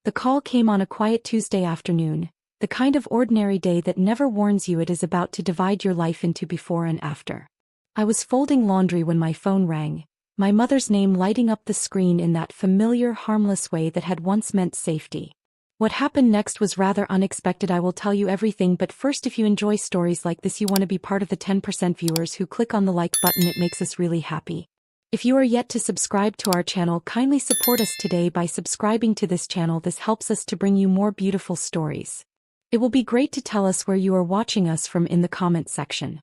The call came on a quiet Tuesday afternoon, the kind of ordinary day that never warns you it is about to divide your life into before and after. I was folding laundry when my phone rang, my mother's name lighting up the screen in that familiar, harmless way that had once meant safety. What happened next was rather unexpected. I will tell you everything, but first, if you enjoy stories like this, you want to be part of the 10% viewers who click on the like button. It makes us really happy. If you are yet to subscribe to our channel, kindly support us today by subscribing to this channel. This helps us to bring you more beautiful stories. It will be great to tell us where you are watching us from in the comment section.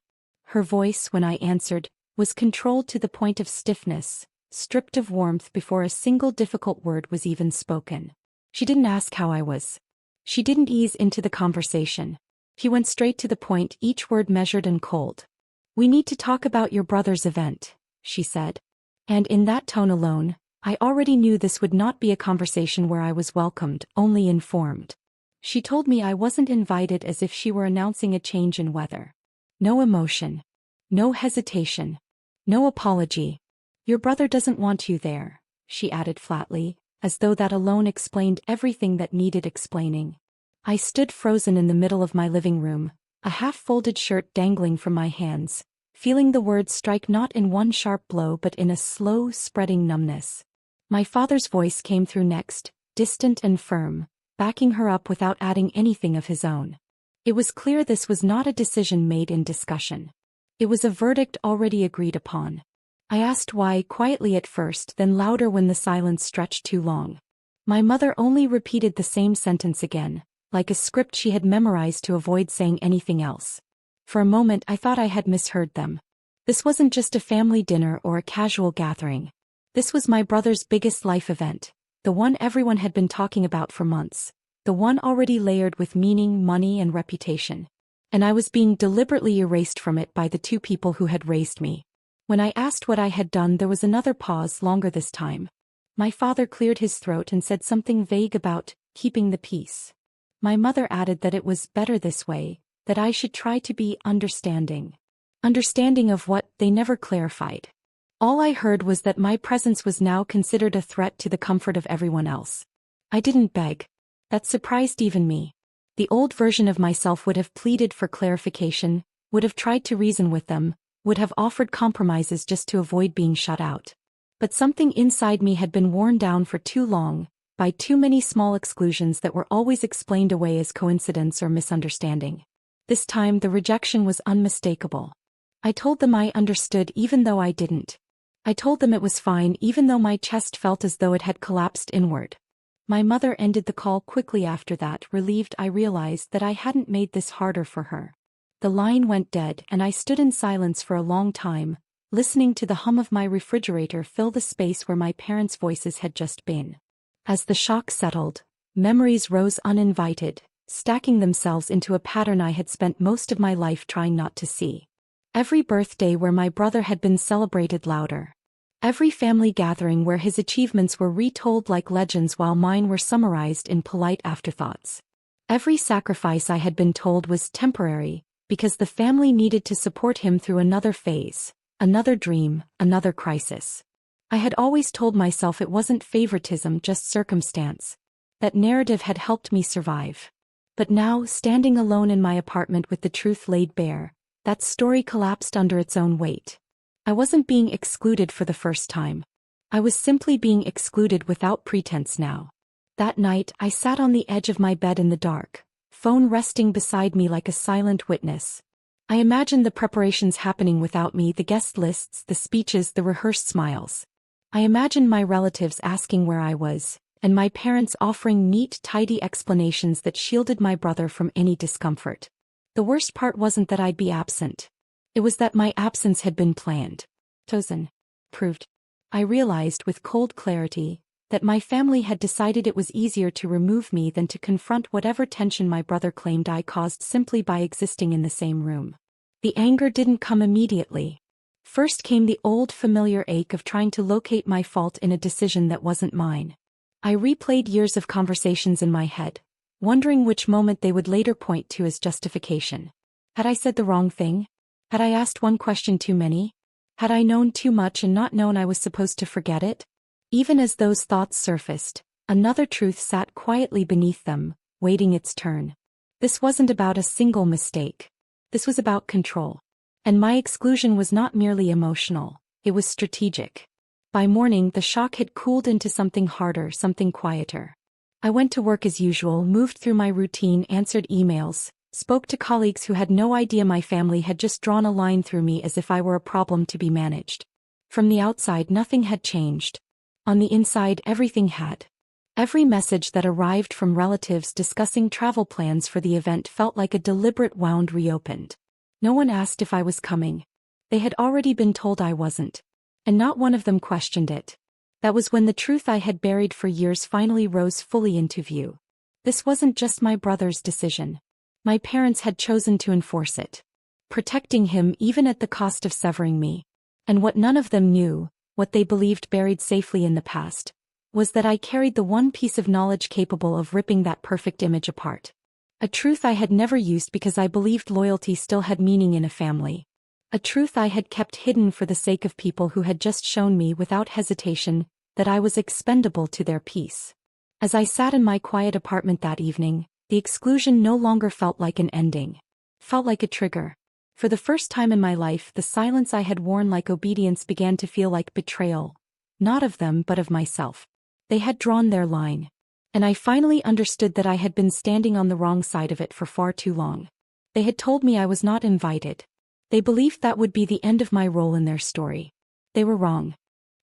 Her voice, when I answered, was controlled to the point of stiffness, stripped of warmth before a single difficult word was even spoken. She didn't ask how I was. She didn't ease into the conversation. She went straight to the point, each word measured and cold. "We need to talk about your brother's event," she said. And in that tone alone, I already knew this would not be a conversation where I was welcomed, only informed. She told me I wasn't invited, as if she were announcing a change in weather. No emotion. No hesitation. No apology. "Your brother doesn't want you there," she added flatly, as though that alone explained everything that needed explaining. I stood frozen in the middle of my living room, a half-folded shirt dangling from my hands, feeling the words strike not in one sharp blow but in a slow, spreading numbness. My father's voice came through next, distant and firm, backing her up without adding anything of his own. It was clear this was not a decision made in discussion. It was a verdict already agreed upon. I asked why, quietly at first, then louder when the silence stretched too long. My mother only repeated the same sentence again, like a script she had memorized to avoid saying anything else. For a moment I thought I had misheard them. This wasn't just a family dinner or a casual gathering. This was my brother's biggest life event, the one everyone had been talking about for months, the one already layered with meaning, money, and reputation. And I was being deliberately erased from it by the two people who had raised me. When I asked what I had done, there was another pause, longer this time. My father cleared his throat and said something vague about keeping the peace. My mother added that it was better this way, that I should try to be understanding. Understanding of what, they never clarified. All I heard was that my presence was now considered a threat to the comfort of everyone else. I didn't beg. That surprised even me. The old version of myself would have pleaded for clarification, would have tried to reason with them, would have offered compromises just to avoid being shut out. But something inside me had been worn down for too long, by too many small exclusions that were always explained away as coincidence or misunderstanding. This time the rejection was unmistakable. I told them I understood even though I didn't. I told them it was fine even though my chest felt as though it had collapsed inward. My mother ended the call quickly after that, relieved. I realized that I hadn't made this harder for her. The line went dead and I stood in silence for a long time, listening to the hum of my refrigerator fill the space where my parents' voices had just been. As the shock settled, memories rose uninvited, stacking themselves into a pattern I had spent most of my life trying not to see. Every birthday where my brother had been celebrated louder. Every family gathering where his achievements were retold like legends while mine were summarized in polite afterthoughts. Every sacrifice I had been told was temporary, because the family needed to support him through another phase, another dream, another crisis. I had always told myself it wasn't favoritism, just circumstance. That narrative had helped me survive. But now, standing alone in my apartment with the truth laid bare, that story collapsed under its own weight. I wasn't being excluded for the first time. I was simply being excluded without pretense now. That night, I sat on the edge of my bed in the dark, phone resting beside me like a silent witness. I imagined the preparations happening without me, the guest lists, the speeches, the rehearsed smiles. I imagined my relatives asking where I was, and my parents offering neat, tidy explanations that shielded my brother from any discomfort. The worst part wasn't that I'd be absent. It was that my absence had been planned. Chosen. Proved. I realized with cold clarity that my family had decided it was easier to remove me than to confront whatever tension my brother claimed I caused simply by existing in the same room. The anger didn't come immediately. First came the old familiar ache of trying to locate my fault in a decision that wasn't mine. I replayed years of conversations in my head, wondering which moment they would later point to as justification. Had I said the wrong thing? Had I asked one question too many? Had I known too much and not known I was supposed to forget it? Even as those thoughts surfaced, Another truth sat quietly beneath them, waiting its turn. This wasn't about a single mistake. This was about control. And my exclusion was not merely emotional, it was strategic. By morning, the shock had cooled into something harder, something quieter. I went to work as usual, moved through my routine, answered emails, spoke to colleagues who had no idea my family had just drawn a line through me as if I were a problem to be managed. From the outside, nothing had changed. On the inside, everything had. Every message that arrived from relatives discussing travel plans for the event felt like a deliberate wound reopened. No one asked if I was coming. They had already been told I wasn't. And not one of them questioned it. That was when the truth I had buried for years finally rose fully into view. This wasn't just my brother's decision. My parents had chosen to enforce it. Protecting him even at the cost of severing me. And what none of them knew, what they believed buried safely in the past, was that I carried the one piece of knowledge capable of ripping that perfect image apart. A truth I had never used because I believed loyalty still had meaning in a family. A truth I had kept hidden for the sake of people who had just shown me without hesitation that I was expendable to their peace. As I sat in my quiet apartment that evening, the exclusion no longer felt like an ending. Felt like a trigger. For the first time in my life, the silence I had worn like obedience began to feel like betrayal. Not of them, but of myself. They had drawn their line. And I finally understood that I had been standing on the wrong side of it for far too long. They had told me I was not invited. They believed that would be the end of my role in their story. They were wrong.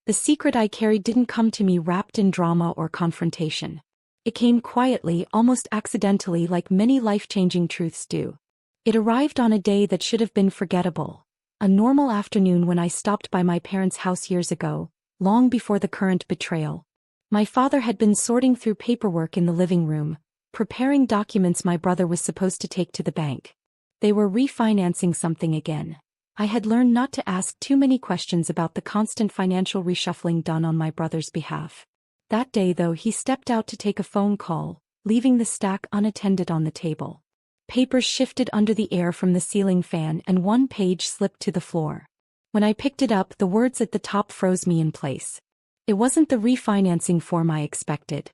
The secret I carried didn't come to me wrapped in drama or confrontation. It came quietly, almost accidentally, like many life-changing truths do. It arrived on a day that should have been forgettable. A normal afternoon when I stopped by my parents' house years ago, long before the current betrayal. My father had been sorting through paperwork in the living room, preparing documents my brother was supposed to take to the bank. They were refinancing something again. I had learned not to ask too many questions about the constant financial reshuffling done on my brother's behalf. That day, though, he stepped out to take a phone call, leaving the stack unattended on the table. Papers shifted under the air from the ceiling fan and one page slipped to the floor. When I picked it up, the words at the top froze me in place. It wasn't the refinancing form I expected.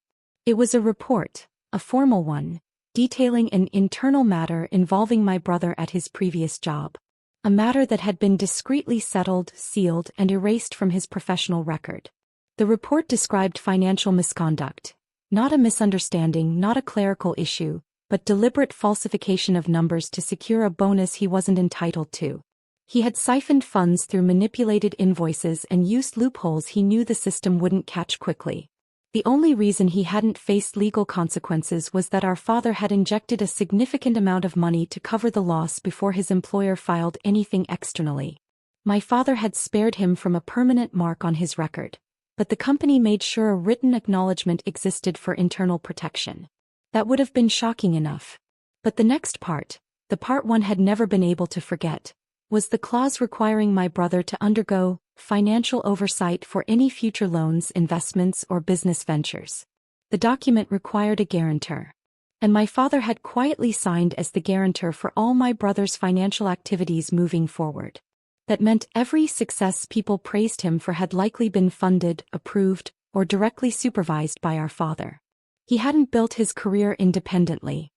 It was a report, a formal one, detailing an internal matter involving my brother at his previous job. A matter that had been discreetly settled, sealed, and erased from his professional record. The report described financial misconduct. Not a misunderstanding, not a clerical issue, but deliberate falsification of numbers to secure a bonus he wasn't entitled to. He had siphoned funds through manipulated invoices and used loopholes he knew the system wouldn't catch quickly. The only reason he hadn't faced legal consequences was that our father had injected a significant amount of money to cover the loss before his employer filed anything externally. My father had spared him from a permanent mark on his record, but the company made sure a written acknowledgement existed for internal protection. That would have been shocking enough. But the next part, the part one had never been able to forget, was the clause requiring my brother to undergo financial oversight for any future loans, investments, or business ventures. The document required a guarantor. And my father had quietly signed as the guarantor for all my brother's financial activities moving forward. That meant every success people praised him for had likely been funded, approved, or directly supervised by our father. He hadn't built his career independently.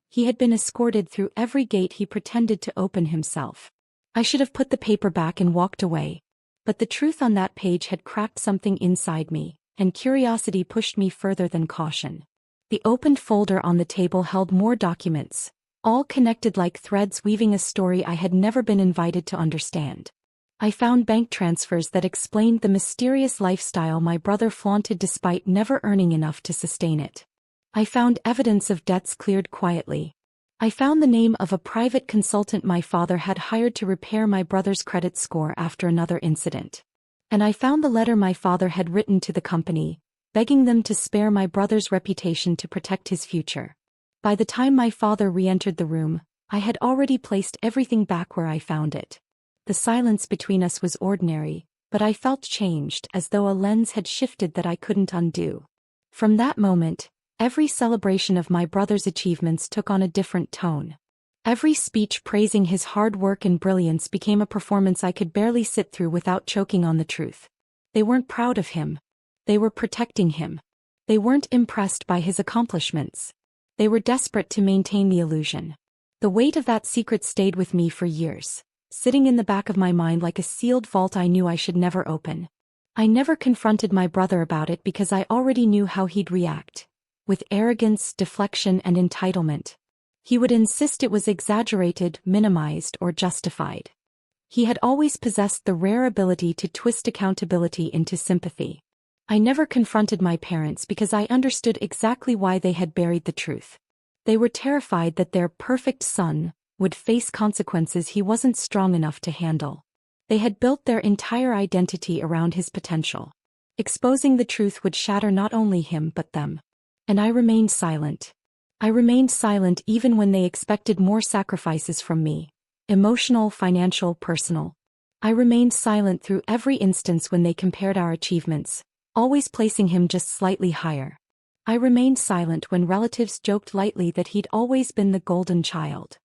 He had been escorted through every gate he pretended to open himself. I should have put the paper back and walked away. But the truth on that page had cracked something inside me, and curiosity pushed me further than caution. The opened folder on the table held more documents, all connected like threads weaving a story I had never been invited to understand. I found bank transfers that explained the mysterious lifestyle my brother flaunted despite never earning enough to sustain it. I found evidence of debts cleared quietly. I found the name of a private consultant my father had hired to repair my brother's credit score after another incident. And I found the letter my father had written to the company, begging them to spare my brother's reputation to protect his future. By the time my father re-entered the room, I had already placed everything back where I found it. The silence between us was ordinary, but I felt changed, as though a lens had shifted that I couldn't undo. From that moment, every celebration of my brother's achievements took on a different tone. Every speech praising his hard work and brilliance became a performance I could barely sit through without choking on the truth. They weren't proud of him. They were protecting him. They weren't impressed by his accomplishments. They were desperate to maintain the illusion. The weight of that secret stayed with me for years, sitting in the back of my mind like a sealed vault I knew I should never open. I never confronted my brother about it because I already knew how he'd react. With arrogance, deflection, and entitlement. He would insist it was exaggerated, minimized, or justified. He had always possessed the rare ability to twist accountability into sympathy. I never confronted my parents because I understood exactly why they had buried the truth. They were terrified that their perfect son would face consequences he wasn't strong enough to handle. They had built their entire identity around his potential. Exposing the truth would shatter not only him but them. And I remained silent. I remained silent even when they expected more sacrifices from me. Emotional, financial, personal. I remained silent through every instance when they compared our achievements, always placing him just slightly higher. I remained silent when relatives joked lightly that he'd always been the golden child.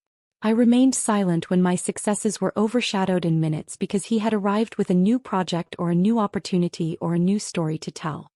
I remained silent when my successes were overshadowed in minutes because he had arrived with a new project or a new opportunity or a new story to tell.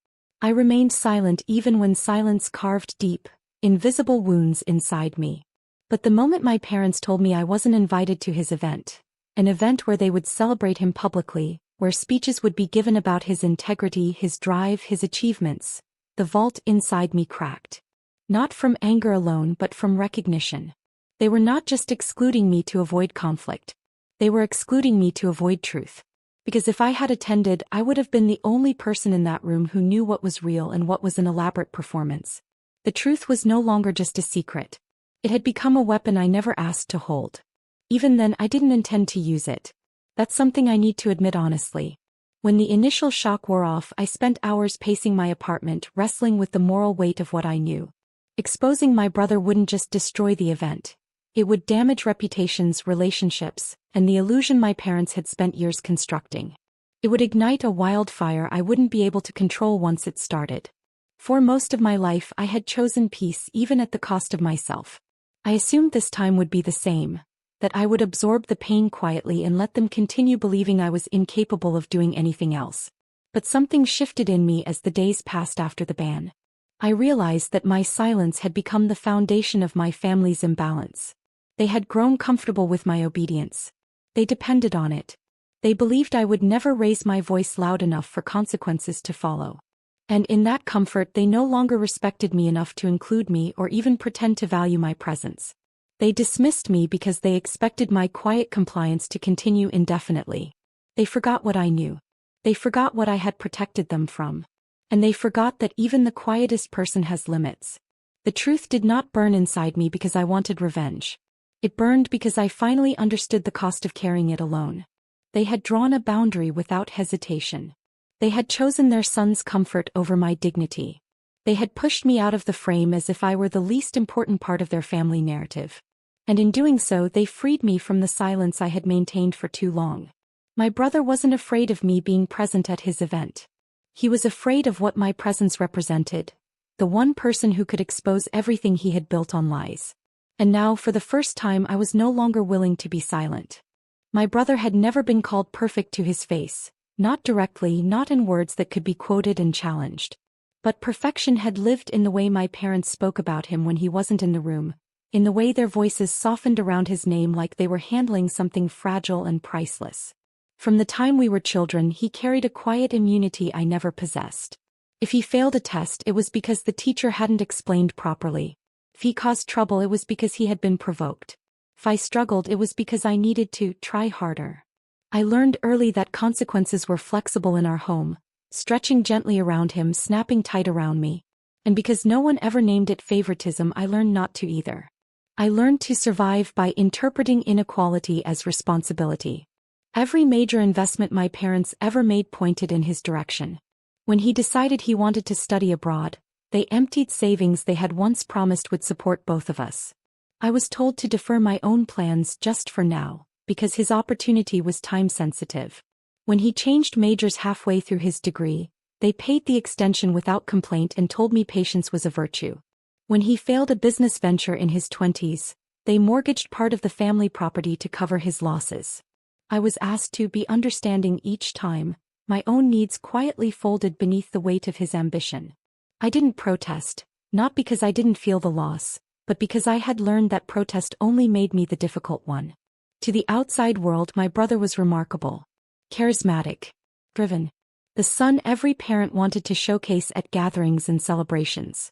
I remained silent even when silence carved deep, invisible wounds inside me. But the moment my parents told me I wasn't invited to his event, an event where they would celebrate him publicly, where speeches would be given about his integrity, his drive, his achievements, the vault inside me cracked. Not from anger alone but from recognition. They were not just excluding me to avoid conflict. They were excluding me to avoid truth. Because if I had attended, I would have been the only person in that room who knew what was real and what was an elaborate performance. The truth was no longer just a secret. It had become a weapon I never asked to hold. Even then, I didn't intend to use it. That's something I need to admit honestly. When the initial shock wore off, I spent hours pacing my apartment, wrestling with the moral weight of what I knew. Exposing my brother wouldn't just destroy the event. It would damage reputations, relationships, and the illusion my parents had spent years constructing. It would ignite a wildfire I wouldn't be able to control once it started. For most of my life, I had chosen peace even at the cost of myself. I assumed this time would be the same, that I would absorb the pain quietly and let them continue believing I was incapable of doing anything else. But something shifted in me as the days passed after the ban. I realized that my silence had become the foundation of my family's imbalance. They had grown comfortable with my obedience. They depended on it. They believed I would never raise my voice loud enough for consequences to follow. And in that comfort, they no longer respected me enough to include me or even pretend to value my presence. They dismissed me because they expected my quiet compliance to continue indefinitely. They forgot what I knew. They forgot what I had protected them from. And they forgot that even the quietest person has limits. The truth did not burn inside me because I wanted revenge. It burned because I finally understood the cost of carrying it alone. They had drawn a boundary without hesitation. They had chosen their son's comfort over my dignity. They had pushed me out of the frame as if I were the least important part of their family narrative. And in doing so, they freed me from the silence I had maintained for too long. My brother wasn't afraid of me being present at his event. He was afraid of what my presence represented, the one person who could expose everything he had built on lies. And now, for the first time, I was no longer willing to be silent. My brother had never been called perfect to his face, not directly, not in words that could be quoted and challenged. But perfection had lived in the way my parents spoke about him when he wasn't in the room, in the way their voices softened around his name like they were handling something fragile and priceless. From the time we were children, he carried a quiet immunity I never possessed. If he failed a test, it was because the teacher hadn't explained properly. If he caused trouble, it was because he had been provoked. If I struggled, it was because I needed to try harder. I learned early that consequences were flexible in our home, stretching gently around him, snapping tight around me. And because no one ever named it favoritism, I learned not to either. I learned to survive by interpreting inequality as responsibility. Every major investment my parents ever made pointed in his direction. When he decided he wanted to study abroad, they emptied savings they had once promised would support both of us. I was told to defer my own plans just for now, because his opportunity was time-sensitive. When he changed majors halfway through his degree, they paid the extension without complaint and told me patience was a virtue. When he failed a business venture in his 20s, they mortgaged part of the family property to cover his losses. I was asked to be understanding each time, my own needs quietly folded beneath the weight of his ambition. I didn't protest, not because I didn't feel the loss, but because I had learned that protest only made me the difficult one. To the outside world, my brother was remarkable. Charismatic. Driven. The son every parent wanted to showcase at gatherings and celebrations.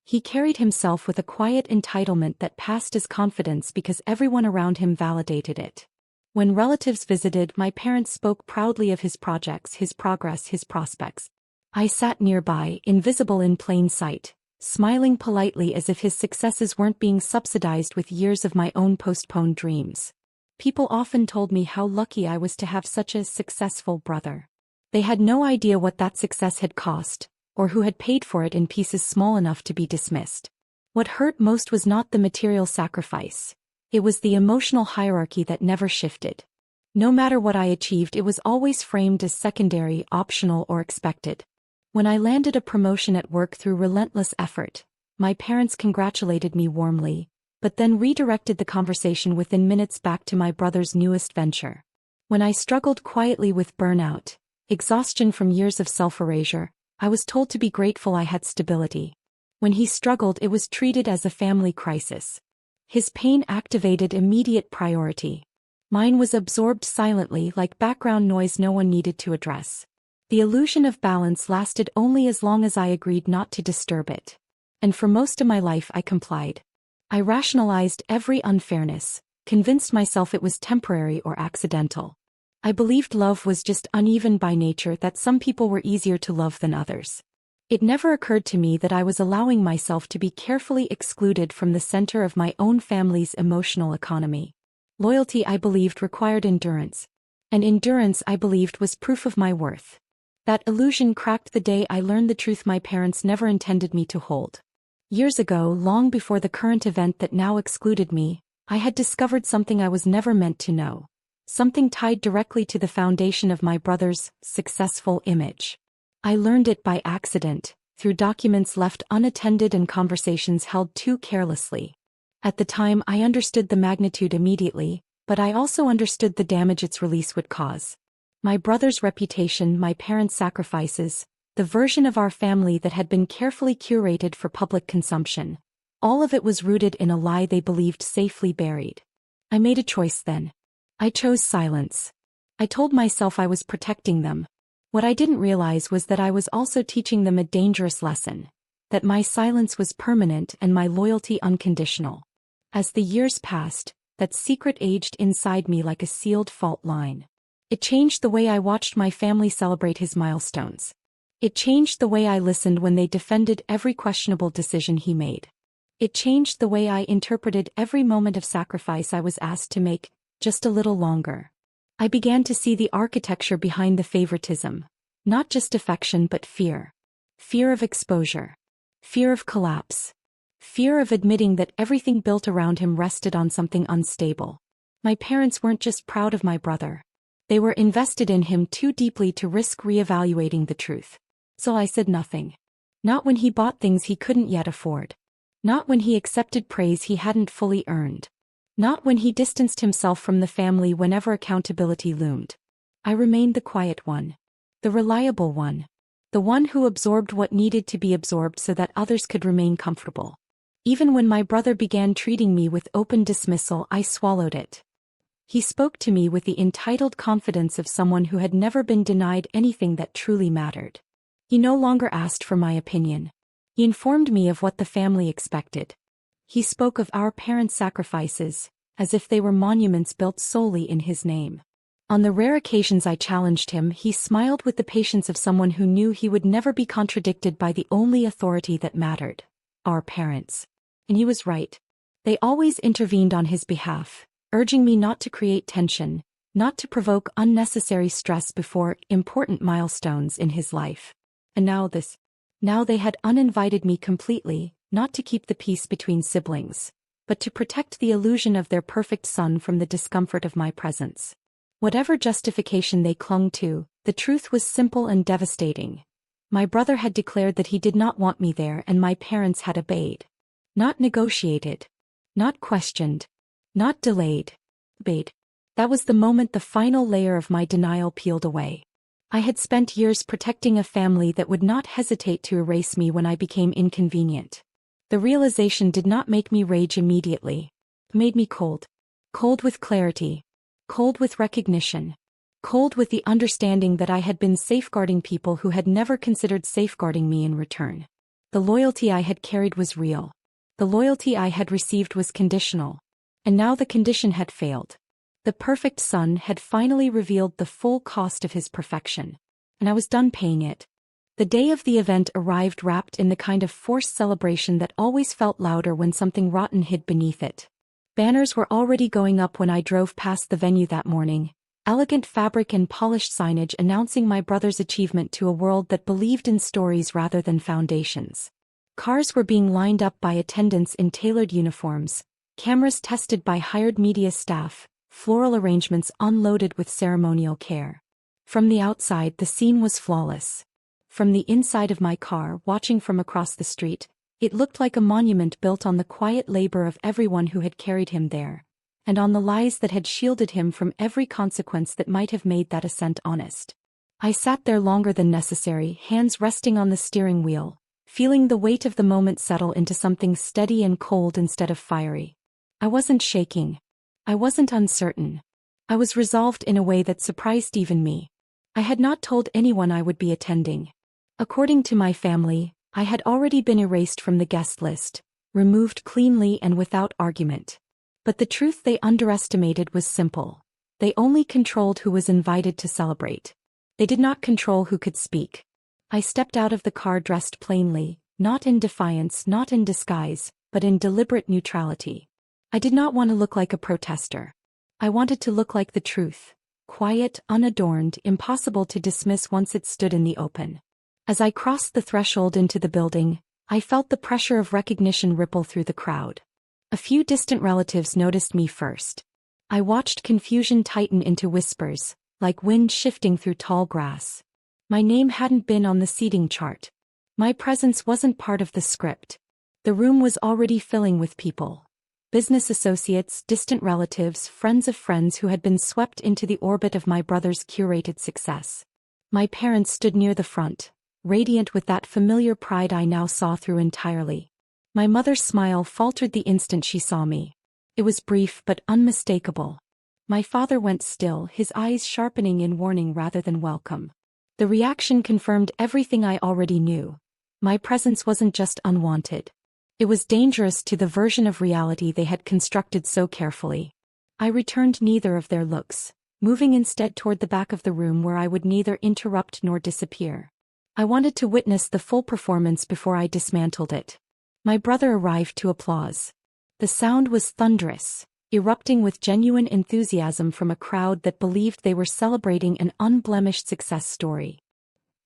He carried himself with a quiet entitlement that passed as confidence because everyone around him validated it. When relatives visited, my parents spoke proudly of his projects, his progress, his prospects. I sat nearby, invisible in plain sight, smiling politely as if his successes weren't being subsidized with years of my own postponed dreams. People often told me how lucky I was to have such a successful brother. They had no idea what that success had cost, or who had paid for it in pieces small enough to be dismissed. What hurt most was not the material sacrifice. It was the emotional hierarchy that never shifted. No matter what I achieved, it was always framed as secondary, optional, or expected. When I landed a promotion at work through relentless effort, my parents congratulated me warmly, but then redirected the conversation within minutes back to my brother's newest venture. When I struggled quietly with burnout, exhaustion from years of self-erasure, I was told to be grateful I had stability. When he struggled, it was treated as a family crisis. His pain activated immediate priority. Mine was absorbed silently, like background noise no one needed to address. The illusion of balance lasted only as long as I agreed not to disturb it. And for most of my life I complied. I rationalized every unfairness, convinced myself it was temporary or accidental. I believed love was just uneven by nature, that some people were easier to love than others. It never occurred to me that I was allowing myself to be carefully excluded from the center of my own family's emotional economy. Loyalty, I believed, required endurance. And endurance, I believed, was proof of my worth. That illusion cracked the day I learned the truth my parents never intended me to hold. Years ago, long before the current event that now excluded me, I had discovered something I was never meant to know. Something tied directly to the foundation of my brother's successful image. I learned it by accident, through documents left unattended and conversations held too carelessly. At the time, I understood the magnitude immediately, but I also understood the damage its release would cause. My brother's reputation, my parents' sacrifices, the version of our family that had been carefully curated for public consumption, all of it was rooted in a lie they believed safely buried. I made a choice then. I chose silence. I told myself I was protecting them. What I didn't realize was that I was also teaching them a dangerous lesson, that my silence was permanent and my loyalty unconditional. As the years passed, that secret aged inside me like a sealed fault line. It changed the way I watched my family celebrate his milestones. It changed the way I listened when they defended every questionable decision he made. It changed the way I interpreted every moment of sacrifice I was asked to make, just a little longer. I began to see the architecture behind the favoritism. Not just affection but fear. Fear of exposure. Fear of collapse. Fear of admitting that everything built around him rested on something unstable. My parents weren't just proud of my brother. They were invested in him too deeply to risk reevaluating the truth. So I said nothing. Not when he bought things he couldn't yet afford. Not when he accepted praise he hadn't fully earned. Not when he distanced himself from the family whenever accountability loomed. I remained the quiet one. The reliable one. The one who absorbed what needed to be absorbed so that others could remain comfortable. Even when my brother began treating me with open dismissal, I swallowed it. He spoke to me with the entitled confidence of someone who had never been denied anything that truly mattered. He no longer asked for my opinion. He informed me of what the family expected. He spoke of our parents' sacrifices, as if they were monuments built solely in his name. On the rare occasions I challenged him, he smiled with the patience of someone who knew he would never be contradicted by the only authority that mattered, our parents. And he was right. They always intervened on his behalf, urging me not to create tension, not to provoke unnecessary stress before important milestones in his life. And now they had uninvited me completely, not to keep the peace between siblings, but to protect the illusion of their perfect son from the discomfort of my presence. Whatever justification they clung to, the truth was simple and devastating. My brother had declared that he did not want me there, and my parents had obeyed. Not negotiated. Not questioned. Not delayed. Obeyed. That was the moment the final layer of my denial peeled away. I had spent years protecting a family that would not hesitate to erase me when I became inconvenient. The realization did not make me rage immediately. It made me cold. Cold with clarity. Cold with recognition. Cold with the understanding that I had been safeguarding people who had never considered safeguarding me in return. The loyalty I had carried was real. The loyalty I had received was conditional. And now the condition had failed. The perfect son had finally revealed the full cost of his perfection. And I was done paying it. The day of the event arrived wrapped in the kind of forced celebration that always felt louder when something rotten hid beneath it. Banners were already going up when I drove past the venue that morning, elegant fabric and polished signage announcing my brother's achievement to a world that believed in stories rather than foundations. Cars were being lined up by attendants in tailored uniforms, cameras tested by hired media staff, floral arrangements unloaded with ceremonial care. From the outside, the scene was flawless. From the inside of my car, watching from across the street, it looked like a monument built on the quiet labor of everyone who had carried him there, and on the lies that had shielded him from every consequence that might have made that ascent honest. I sat there longer than necessary, hands resting on the steering wheel, feeling the weight of the moment settle into something steady and cold instead of fiery. I wasn't shaking. I wasn't uncertain. I was resolved in a way that surprised even me. I had not told anyone I would be attending. According to my family, I had already been erased from the guest list, removed cleanly and without argument. But the truth they underestimated was simple. They only controlled who was invited to celebrate. They did not control who could speak. I stepped out of the car dressed plainly, not in defiance, not in disguise, but in deliberate neutrality. I did not want to look like a protester. I wanted to look like the truth. Quiet, unadorned, impossible to dismiss once it stood in the open. As I crossed the threshold into the building, I felt the pressure of recognition ripple through the crowd. A few distant relatives noticed me first. I watched confusion tighten into whispers, like wind shifting through tall grass. My name hadn't been on the seating chart. My presence wasn't part of the script. The room was already filling with people. Business associates, distant relatives, friends of friends who had been swept into the orbit of my brother's curated success. My parents stood near the front, radiant with that familiar pride I now saw through entirely. My mother's smile faltered the instant she saw me. It was brief but unmistakable. My father went still, his eyes sharpening in warning rather than welcome. The reaction confirmed everything I already knew. My presence wasn't just unwanted. It was dangerous to the version of reality they had constructed so carefully. I returned neither of their looks, moving instead toward the back of the room where I would neither interrupt nor disappear. I wanted to witness the full performance before I dismantled it. My brother arrived to applause. The sound was thunderous, erupting with genuine enthusiasm from a crowd that believed they were celebrating an unblemished success story.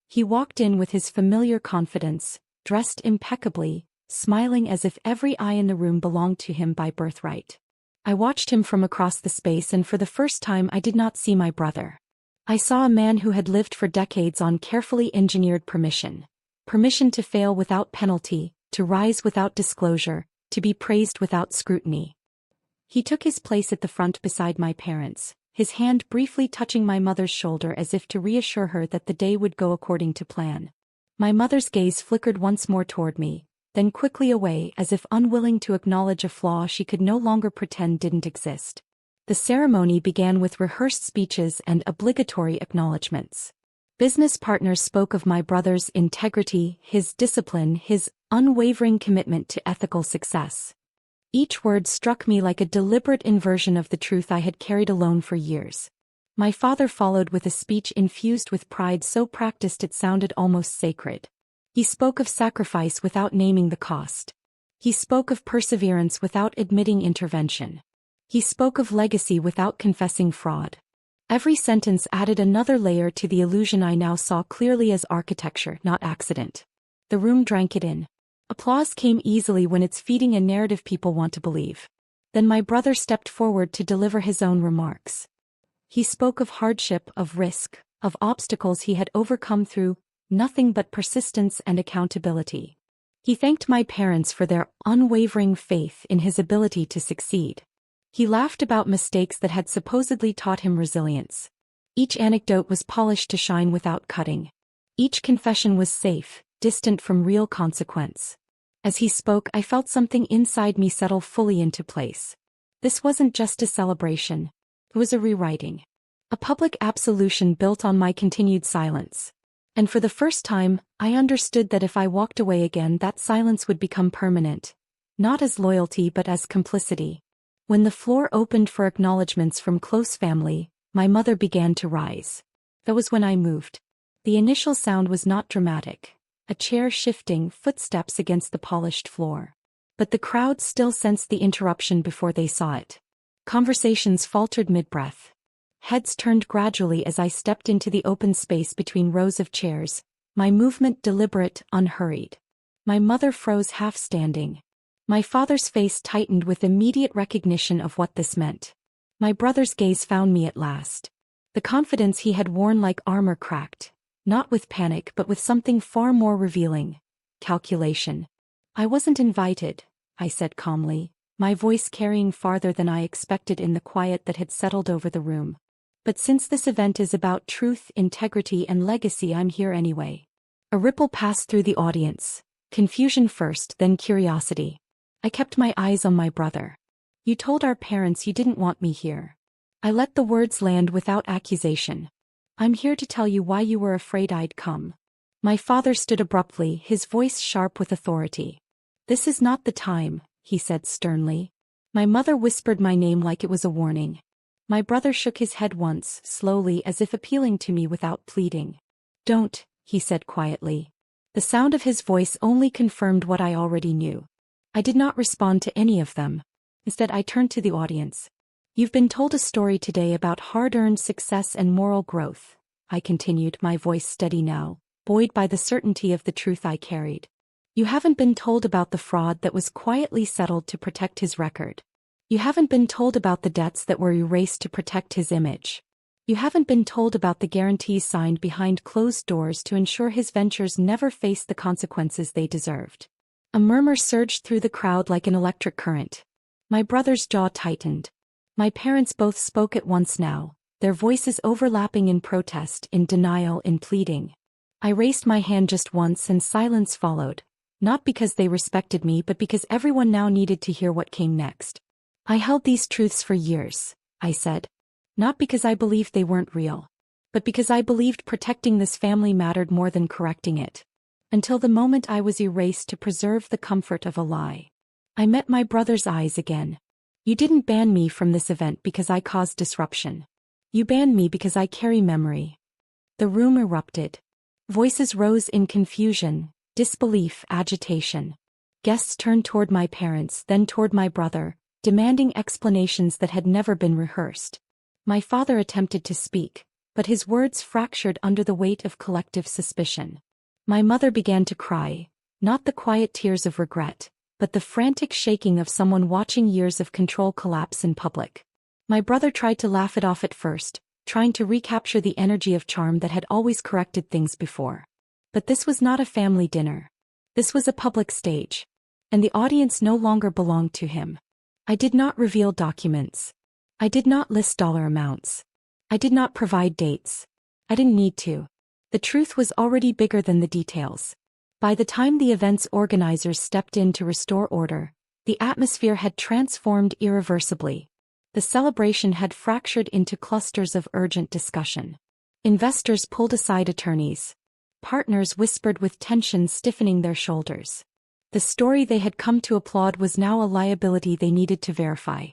He walked in with his familiar confidence, dressed impeccably, smiling as if every eye in the room belonged to him by birthright. I watched him from across the space, and for the first time I did not see my brother. I saw a man who had lived for decades on carefully engineered permission. Permission to fail without penalty, to rise without disclosure, to be praised without scrutiny. He took his place at the front beside my parents, his hand briefly touching my mother's shoulder as if to reassure her that the day would go according to plan. My mother's gaze flickered once more toward me, then quickly away as if unwilling to acknowledge a flaw she could no longer pretend didn't exist. The ceremony began with rehearsed speeches and obligatory acknowledgments. Business partners spoke of my brother's integrity, his discipline, his unwavering commitment to ethical success. Each word struck me like a deliberate inversion of the truth I had carried alone for years. My father followed with a speech infused with pride so practiced it sounded almost sacred. He spoke of sacrifice without naming the cost. He spoke of perseverance without admitting intervention. He spoke of legacy without confessing fraud. Every sentence added another layer to the illusion I now saw clearly as architecture, not accident. The room drank it in. Applause came easily when it's feeding a narrative people want to believe. Then my brother stepped forward to deliver his own remarks. He spoke of hardship, of risk, of obstacles he had overcome through nothing but persistence and accountability. He thanked my parents for their unwavering faith in his ability to succeed. He laughed about mistakes that had supposedly taught him resilience. Each anecdote was polished to shine without cutting. Each confession was safe, distant from real consequence. As he spoke, I felt something inside me settle fully into place. This wasn't just a celebration. It was a rewriting. A public absolution built on my continued silence. And for the first time, I understood that if I walked away again, that silence would become permanent. Not as loyalty but as complicity. When the floor opened for acknowledgments from close family, my mother began to rise. That was when I moved. The initial sound was not dramatic. A chair shifting, footsteps against the polished floor. But the crowd still sensed the interruption before they saw it. Conversations faltered mid-breath. Heads turned gradually as I stepped into the open space between rows of chairs, my movement deliberate, unhurried. My mother froze half standing. My father's face tightened with immediate recognition of what this meant. My brother's gaze found me at last. The confidence he had worn like armor cracked, not with panic but with something far more revealing. Calculation. I wasn't invited, I said calmly, my voice carrying farther than I expected in the quiet that had settled over the room. But since this event is about truth, integrity, and legacy, I'm here anyway. A ripple passed through the audience. Confusion first, then curiosity. I kept my eyes on my brother. You told our parents you didn't want me here. I let the words land without accusation. I'm here to tell you why you were afraid I'd come. My father stood abruptly, his voice sharp with authority. This is not the time, he said sternly. My mother whispered my name like it was a warning. My brother shook his head once, slowly, as if appealing to me without pleading. Don't, he said quietly. The sound of his voice only confirmed what I already knew. I did not respond to any of them. Instead, I turned to the audience. You've been told a story today about hard-earned success and moral growth, I continued, my voice steady now, buoyed by the certainty of the truth I carried. You haven't been told about the fraud that was quietly settled to protect his record. You haven't been told about the debts that were erased to protect his image. You haven't been told about the guarantees signed behind closed doors to ensure his ventures never faced the consequences they deserved. A murmur surged through the crowd like an electric current. My brother's jaw tightened. My parents both spoke at once now, their voices overlapping in protest, in denial, in pleading. I raised my hand just once and silence followed, not because they respected me but because everyone now needed to hear what came next. I held these truths for years, I said. Not because I believed they weren't real, but because I believed protecting this family mattered more than correcting it. Until the moment I was erased to preserve the comfort of a lie. I met my brother's eyes again. You didn't ban me from this event because I caused disruption. You banned me because I carry memory. The room erupted. Voices rose in confusion, disbelief, agitation. Guests turned toward my parents, then toward my brother, demanding explanations that had never been rehearsed. My father attempted to speak, but his words fractured under the weight of collective suspicion. My mother began to cry, not the quiet tears of regret, but the frantic shaking of someone watching years of control collapse in public. My brother tried to laugh it off at first, trying to recapture the energy of charm that had always corrected things before. But this was not a family dinner. This was a public stage. And the audience no longer belonged to him. I did not reveal documents. I did not list dollar amounts. I did not provide dates. I didn't need to. The truth was already bigger than the details. By the time the event's organizers stepped in to restore order, the atmosphere had transformed irreversibly. The celebration had fractured into clusters of urgent discussion. Investors pulled aside attorneys. Partners whispered with tension stiffening their shoulders. The story they had come to applaud was now a liability they needed to verify.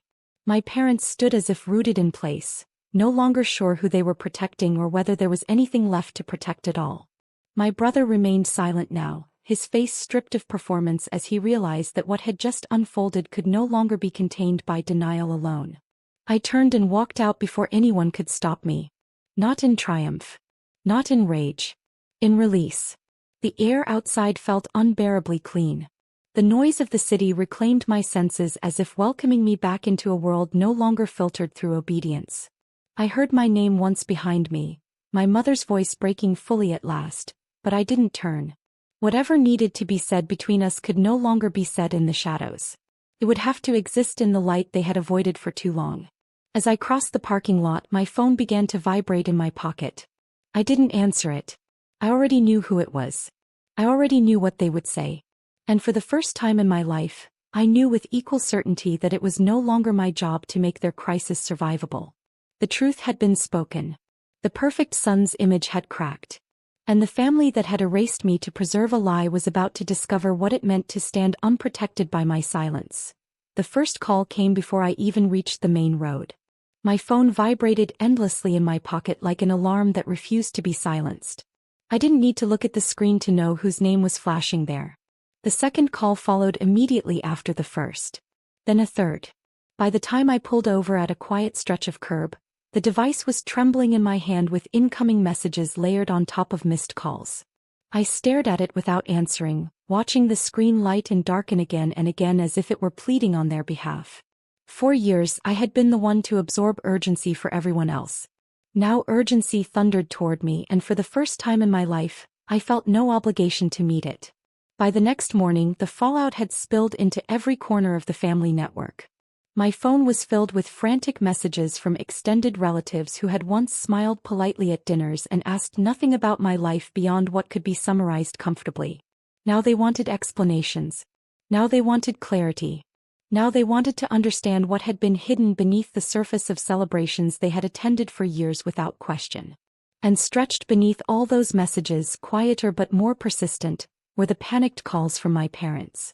My parents stood as if rooted in place, no longer sure who they were protecting or whether there was anything left to protect at all. My brother remained silent now, his face stripped of performance as he realized that what had just unfolded could no longer be contained by denial alone. I turned and walked out before anyone could stop me. Not in triumph. Not in rage. In release. The air outside felt unbearably clean. The noise of the city reclaimed my senses as if welcoming me back into a world no longer filtered through obedience. I heard my name once behind me, my mother's voice breaking fully at last, but I didn't turn. Whatever needed to be said between us could no longer be said in the shadows. It would have to exist in the light they had avoided for too long. As I crossed the parking lot, my phone began to vibrate in my pocket. I didn't answer it. I already knew who it was. I already knew what they would say. And for the first time in my life, I knew with equal certainty that it was no longer my job to make their crisis survivable. The truth had been spoken. The perfect son's image had cracked. And the family that had erased me to preserve a lie was about to discover what it meant to stand unprotected by my silence. The first call came before I even reached the main road. My phone vibrated endlessly in my pocket like an alarm that refused to be silenced. I didn't need to look at the screen to know whose name was flashing there. The second call followed immediately after the first. Then a third. By the time I pulled over at a quiet stretch of curb, the device was trembling in my hand with incoming messages layered on top of missed calls. I stared at it without answering, watching the screen light and darken again and again as if it were pleading on their behalf. For years I had been the one to absorb urgency for everyone else. Now urgency thundered toward me, and for the first time in my life, I felt no obligation to meet it. By the next morning, the fallout had spilled into every corner of the family network. My phone was filled with frantic messages from extended relatives who had once smiled politely at dinners and asked nothing about my life beyond what could be summarized comfortably. Now they wanted explanations. Now they wanted clarity. Now they wanted to understand what had been hidden beneath the surface of celebrations they had attended for years without question. And stretched beneath all those messages, quieter but more persistent, were the panicked calls from my parents.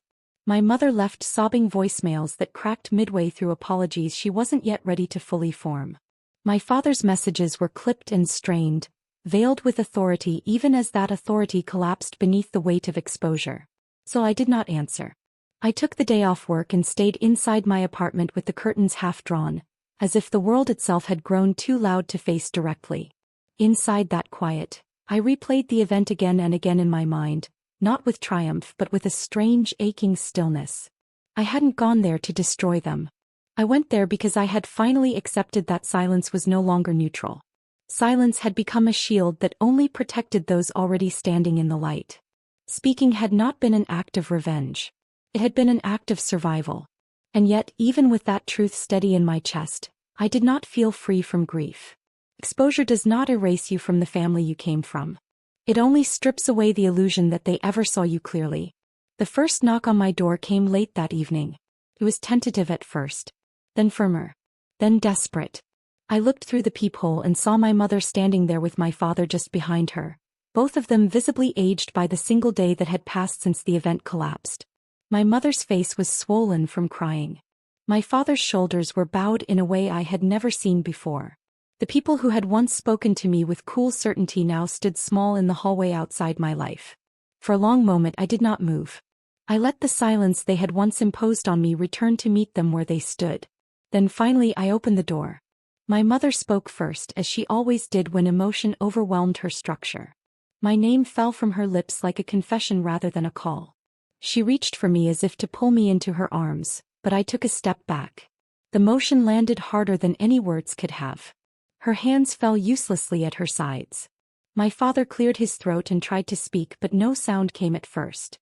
My mother left sobbing voicemails that cracked midway through apologies she wasn't yet ready to fully form. My father's messages were clipped and strained, veiled with authority even as that authority collapsed beneath the weight of exposure. So I did not answer. I took the day off work and stayed inside my apartment with the curtains half drawn, as if the world itself had grown too loud to face directly. Inside that quiet, I replayed the event again and again in my mind, not with triumph but with a strange aching stillness. I hadn't gone there to destroy them. I went there because I had finally accepted that silence was no longer neutral. Silence had become a shield that only protected those already standing in the light. Speaking had not been an act of revenge. It had been an act of survival. And yet, even with that truth steady in my chest, I did not feel free from grief. Exposure does not erase you from the family you came from. It only strips away the illusion that they ever saw you clearly. The first knock on my door came late that evening. It was tentative at first, then firmer, then desperate. I looked through the peephole and saw my mother standing there with my father just behind her, both of them visibly aged by the single day that had passed since the event collapsed. My mother's face was swollen from crying. My father's shoulders were bowed in a way I had never seen before. The people who had once spoken to me with cool certainty now stood small in the hallway outside my life. For a long moment I did not move. I let the silence they had once imposed on me return to meet them where they stood. Then finally I opened the door. My mother spoke first, as she always did when emotion overwhelmed her structure. My name fell from her lips like a confession rather than a call. She reached for me as if to pull me into her arms, but I took a step back. The motion landed harder than any words could have. Her hands fell uselessly at her sides. My father cleared his throat and tried to speak, but no sound came at first.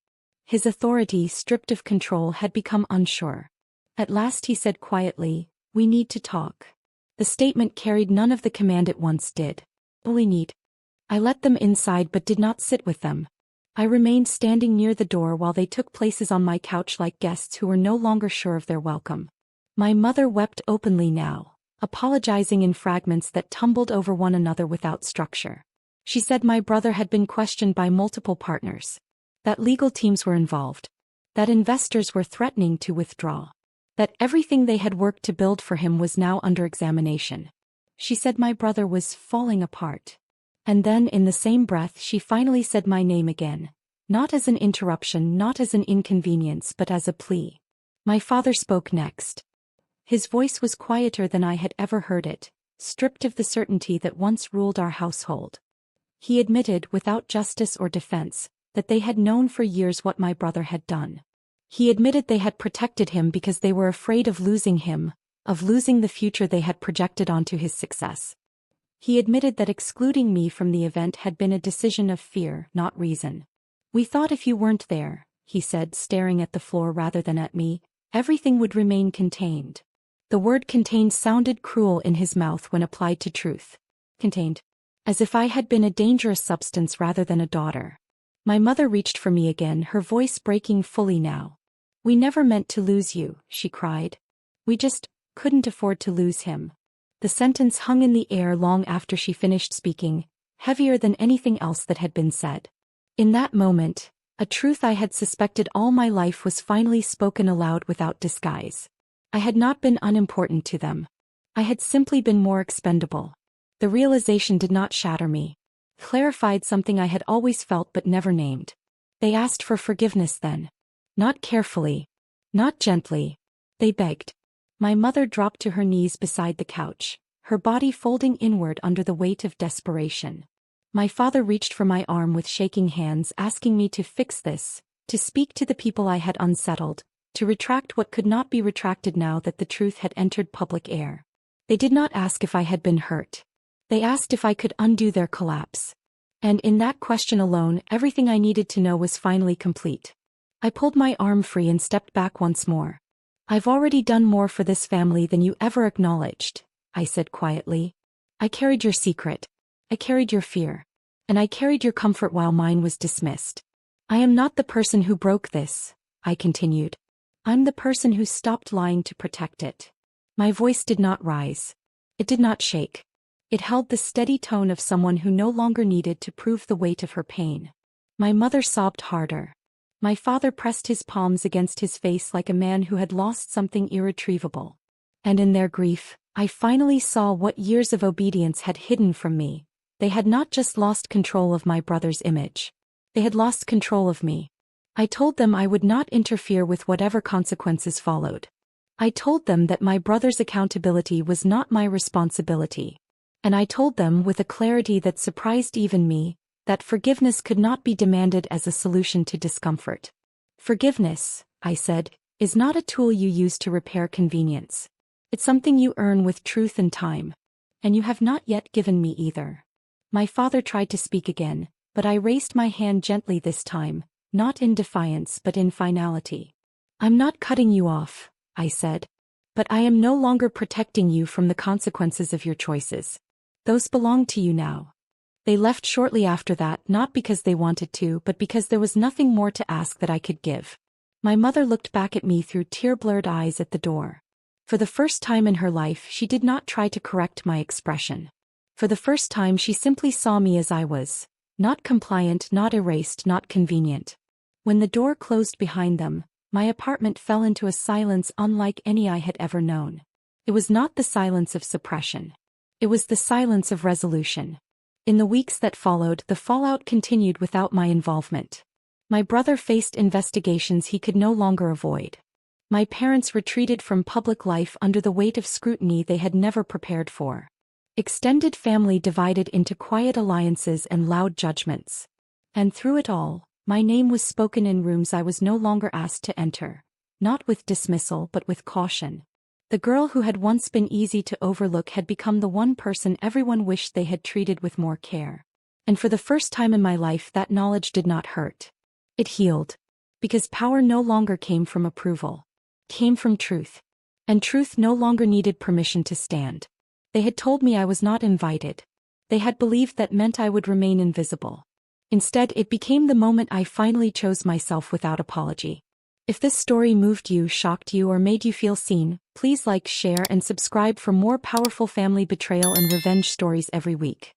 His authority, stripped of control, had become unsure. At last he said quietly, "We need to talk." The statement carried none of the command it once did. "We need." I let them inside but did not sit with them. I remained standing near the door while they took places on my couch like guests who were no longer sure of their welcome. My mother wept openly now, apologizing in fragments that tumbled over one another without structure. She said my brother had been questioned by multiple partners, that legal teams were involved, that investors were threatening to withdraw, that everything they had worked to build for him was now under examination. She said my brother was falling apart. And then in the same breath she finally said my name again, not as an interruption, not as an inconvenience, but as a plea. My father spoke next. His voice was quieter than I had ever heard it, stripped of the certainty that once ruled our household. He admitted, without justice or defense, that they had known for years what my brother had done. He admitted they had protected him because they were afraid of losing him, of losing the future they had projected onto his success. He admitted that excluding me from the event had been a decision of fear, not reason. "We thought if you weren't there," he said, staring at the floor rather than at me, "everything would remain contained." The word contained sounded cruel in his mouth when applied to truth. Contained. As if I had been a dangerous substance rather than a daughter. My mother reached for me again, her voice breaking fully now. "We never meant to lose you," she cried. "We just couldn't afford to lose him." The sentence hung in the air long after she finished speaking, heavier than anything else that had been said. In that moment, a truth I had suspected all my life was finally spoken aloud without disguise. I had not been unimportant to them. I had simply been more expendable. The realization did not shatter me. Clarified something I had always felt but never named. They asked for forgiveness then. Not carefully. Not gently. They begged. My mother dropped to her knees beside the couch, her body folding inward under the weight of desperation. My father reached for my arm with shaking hands, asking me to fix this, to speak to the people I had unsettled, to retract what could not be retracted now that the truth had entered public air. They did not ask if I had been hurt. They asked if I could undo their collapse. And in that question alone, everything I needed to know was finally complete. I pulled my arm free and stepped back once more. "I've already done more for this family than you ever acknowledged," I said quietly. "I carried your secret. I carried your fear. And I carried your comfort while mine was dismissed. I am not the person who broke this," I continued. "I'm the person who stopped lying to protect it." My voice did not rise. It did not shake. It held the steady tone of someone who no longer needed to prove the weight of her pain. My mother sobbed harder. My father pressed his palms against his face like a man who had lost something irretrievable. And in their grief, I finally saw what years of obedience had hidden from me. They had not just lost control of my brother's image. They had lost control of me. I told them I would not interfere with whatever consequences followed. I told them that my brother's accountability was not my responsibility. And I told them with a clarity that surprised even me, that forgiveness could not be demanded as a solution to discomfort. "Forgiveness," I said, "is not a tool you use to repair convenience. It's something you earn with truth and time. And you have not yet given me either." My father tried to speak again, but I raised my hand gently this time, not in defiance but in finality. "I'm not cutting you off," I said. "But I am no longer protecting you from the consequences of your choices. Those belong to you now." They left shortly after that, not because they wanted to, but because there was nothing more to ask that I could give. My mother looked back at me through tear-blurred eyes at the door. For the first time in her life, she did not try to correct my expression. For the first time, she simply saw me as I was. Not compliant, not erased, not convenient. When the door closed behind them, my apartment fell into a silence unlike any I had ever known. It was not the silence of suppression. It was the silence of resolution. In the weeks that followed, the fallout continued without my involvement. My brother faced investigations he could no longer avoid. My parents retreated from public life under the weight of scrutiny they had never prepared for. Extended family divided into quiet alliances and loud judgments. And through it all, my name was spoken in rooms I was no longer asked to enter, not with dismissal but with caution. The girl who had once been easy to overlook had become the one person everyone wished they had treated with more care. And for the first time in my life, that knowledge did not hurt. It healed. Because power no longer came from approval. It came from truth. And truth no longer needed permission to stand. They had told me I was not invited. They had believed that meant I would remain invisible. Instead, it became the moment I finally chose myself without apology. If this story moved you, shocked you, or made you feel seen, please like, share, and subscribe for more powerful family betrayal and revenge stories every week.